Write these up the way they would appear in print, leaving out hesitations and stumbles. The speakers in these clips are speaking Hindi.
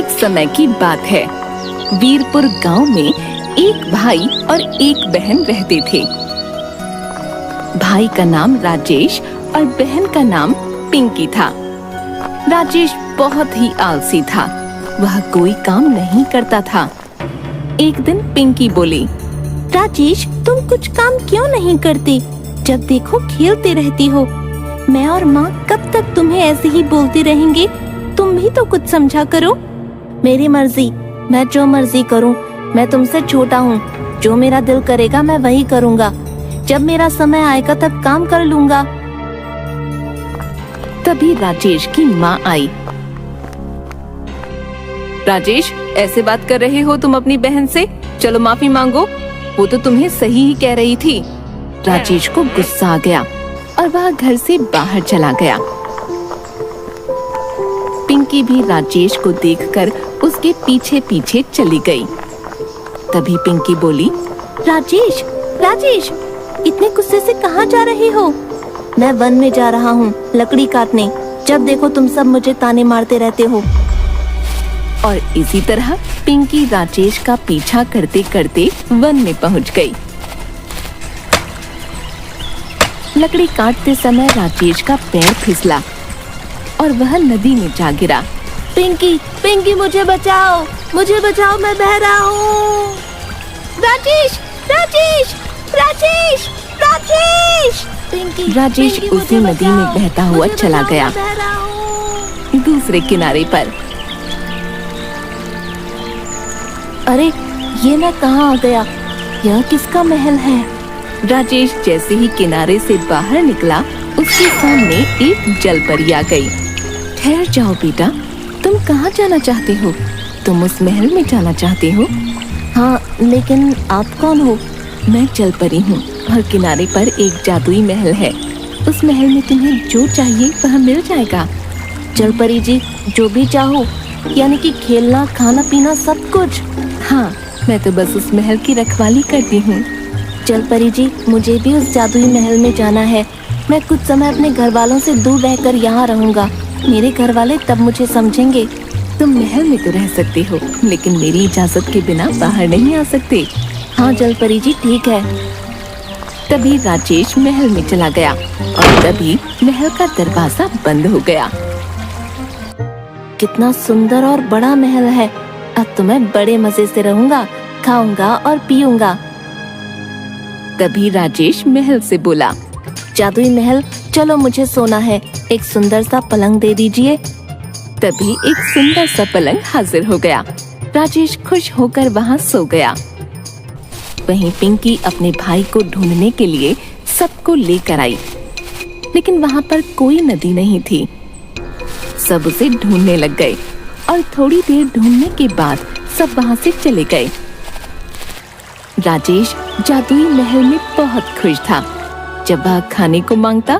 एक समय की बात है। वीरपुर गांव में एक भाई और एक बहन रहते थे। भाई का नाम राजेश और बहन का नाम पिंकी था। राजेश बहुत ही आलसी था, वह कोई काम नहीं करता था। एक दिन पिंकी बोली, राजेश, तुम कुछ काम क्यों नहीं करते? जब देखो खेलते रहती हो। मैं और माँ कब तक तुम्हें ऐसे ही बोलते रहेंगे? तुम भी तो कुछ समझा करो। मेरी मर्जी, मैं जो मर्जी करूँ। मैं तुमसे छोटा हूँ, जो मेरा दिल करेगा मैं वही करूँगा। जब मेरा समय आएगा तब काम कर लूँगा। तभी राजेश की माँ आई। राजेश, ऐसे बात कर रहे हो तुम अपनी बहन से? चलो माफी मांगो, वो तो तुम्हें सही ही कह रही थी। राजेश को गुस्सा आ गया और वह घर से बाहर चला गया। पिंकी भी राजेश को देखकर उसके पीछे पीछे चली गई। तभी पिंकी बोली, राजेश, राजेश, इतने गुस्से से कहाँ जा रहे हो? मैं वन में जा रहा हूँ लकड़ी काटने। जब देखो तुम सब मुझे ताने मारते रहते हो। और इसी तरह पिंकी राजेश का पीछा करते करते वन में पहुँच गई। लकड़ी काटते समय राजेश का पैर फिसला और वह नदी में जा गिरा। पिंकी, पिंकी, मुझे बचाओ, मुझे बचाओ, मैं बह रहा हूँ। राजेश, राजेश, राजेश, राजेश, पिंकी, राजेश पिंकी, उसी नदी में बहता हुआ चला गया दूसरे किनारे पर। अरे, ये मैं कहाँ आ गया? यह किसका महल है? राजेश जैसे ही किनारे से बाहर निकला, उसके सामने एक जलपरी आ गई। ठहर जाओ बेटा, तुम कहाँ जाना चाहते हो? तुम उस महल में जाना चाहते हो? हाँ, लेकिन आप कौन हो? मैं जलपरी हूँ और किनारे पर एक जादुई महल है। उस महल में तुम्हें जो चाहिए वह मिल जाएगा। जलपरी जी, जो भी चाहो, यानी कि खेलना, खाना पीना सब कुछ? हाँ, मैं तो बस उस महल की रखवाली करती हूँ। जलपरी जी, मुझे भी उस जादुई महल में जाना है। मैं कुछ समय अपने घर वालों से दूर रहकर यहाँ रहूँगा। मेरे घर वाले तब मुझे समझेंगे। तुम महल में तो रह सकते हो, लेकिन मेरी इजाजत के बिना बाहर नहीं आ सकते। हाँ जलपरी जी, ठीक है। तभी राजेश महल में चला गया और तभी महल का दरवाजा बंद हो गया। कितना सुंदर और बड़ा महल है। अब तो मैं बड़े मजे से रहूँगा, खाऊंगा और पीऊंगा। तभी राजेश महल से बोला, जादुई महल, चलो मुझे सोना है। एक सुंदर सा पलंग दे दीजिए। तभी एक सुंदर सा पलंग हाजिर हो गया। राजेश खुश होकर वहाँ सो गया। वहीं पिंकी अपने भाई को ढूंढने के लिए सबको लेकर आई, लेकिन वहाँ पर कोई नदी नहीं थी। सब उसे ढूंढने लग गए और थोड़ी देर ढूंढने के बाद सब वहाँ से चले गए। राजेश जादुई महल में बहुत खुश था। जब वह खाने को मांगता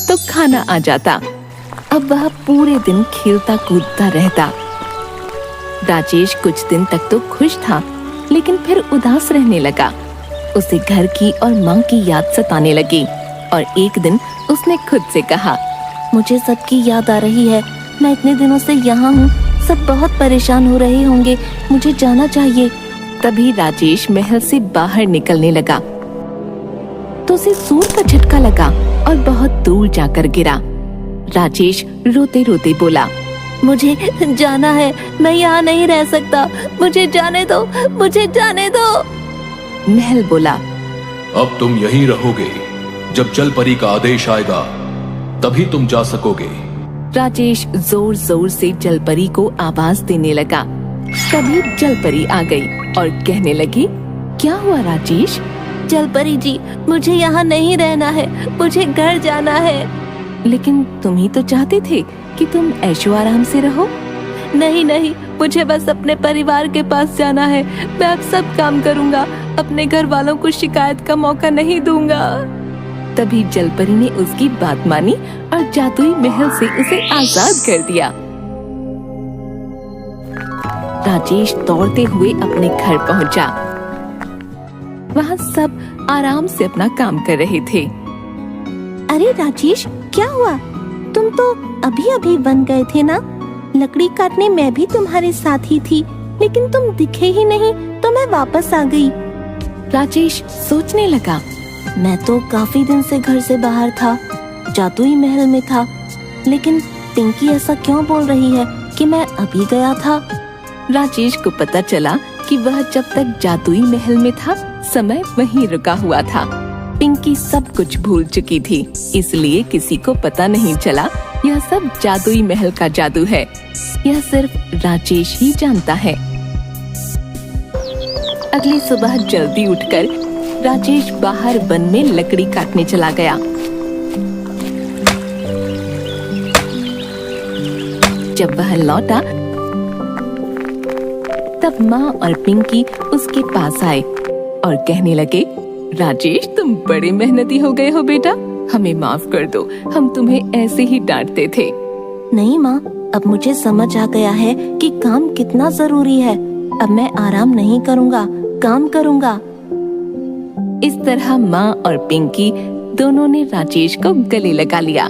तो खाना आ जाता। अब वह पूरे दिन खेलता कूदता रहता। राजेश कुछ दिन तक तो खुश था, लेकिन फिर उदास रहने लगा। उसे घर की और माँ की याद सताने लगी और एक दिन उसने खुद से कहा, मुझे सबकी याद आ रही है। मैं इतने दिनों से यहाँ हूँ, सब बहुत परेशान हो रहे होंगे। मुझे जाना चाहिए। तभी राजेश महल से बाहर निकलने लगा तो उसे सूर का झटका लगा और बहुत दूर जाकर गिरा। राजेश रोते रोते बोला, मुझे जाना है, मैं यहाँ नहीं रह सकता। मुझे जाने दो, मुझे जाने दो। महल बोला, अब तुम यहीं रहोगे। जब जलपरी का आदेश आएगा तभी तुम जा सकोगे। राजेश जोर जोर से जलपरी को आवाज देने लगा। तभी जलपरी आ गई और कहने लगी, क्या हुआ राजेश? जलपरी जी, मुझे यहाँ नहीं रहना है, मुझे घर जाना है। लेकिन तुम ही तो चाहते थे कि तुम ऐशो आराम से रहो। नहीं नहीं, मुझे बस अपने परिवार के पास जाना है। मैं अब सब काम करूँगा, अपने घर वालों को शिकायत का मौका नहीं दूंगा। तभी जलपरी ने उसकी बात मानी और जादुई महल से उसे आजाद कर दिया। राजेश दौड़ते हुए अपने घर पहुंचा। वहाँ सब आराम से अपना काम कर रहे थे। अरे राजेश, क्या हुआ? तुम तो अभी अभी वन गए थे ना? लकड़ी काटने मैं भी तुम्हारे साथ ही थी, लेकिन तुम दिखे ही नहीं तो मैं वापस आ गई। राजेश सोचने लगा। मैं तो काफी दिन से घर से बाहर था, जादुई महल में था, लेकिन पिंकी ऐसा क्यों बोल रही है कि मैं अभी गया था? राजेश को पता चला कि वह जब तक जादुई महल में था, समय वहीं रुका हुआ था। पिंकी सब कुछ भूल चुकी थी, इसलिए किसी को पता नहीं चला यह सब जादुई महल का जादू है। यह सिर्फ राजेश ही जानता है। अगली सुबह जल्दी उठकर राजेश बाहर वन में लकड़ी काटने चला गया। जब वह लौटा तब माँ और पिंकी उसके पास आए और कहने लगे, राजेश तुम बड़े मेहनती हो गए हो बेटा, हमें माफ कर दो, हम तुम्हें ऐसे ही डांटते थे। नहीं माँ, अब मुझे समझ आ गया है कि काम कितना जरूरी है। अब मैं आराम नहीं करूँगा, काम करूँगा। इस तरह माँ और पिंकी दोनों ने राजेश को गले लगा लिया।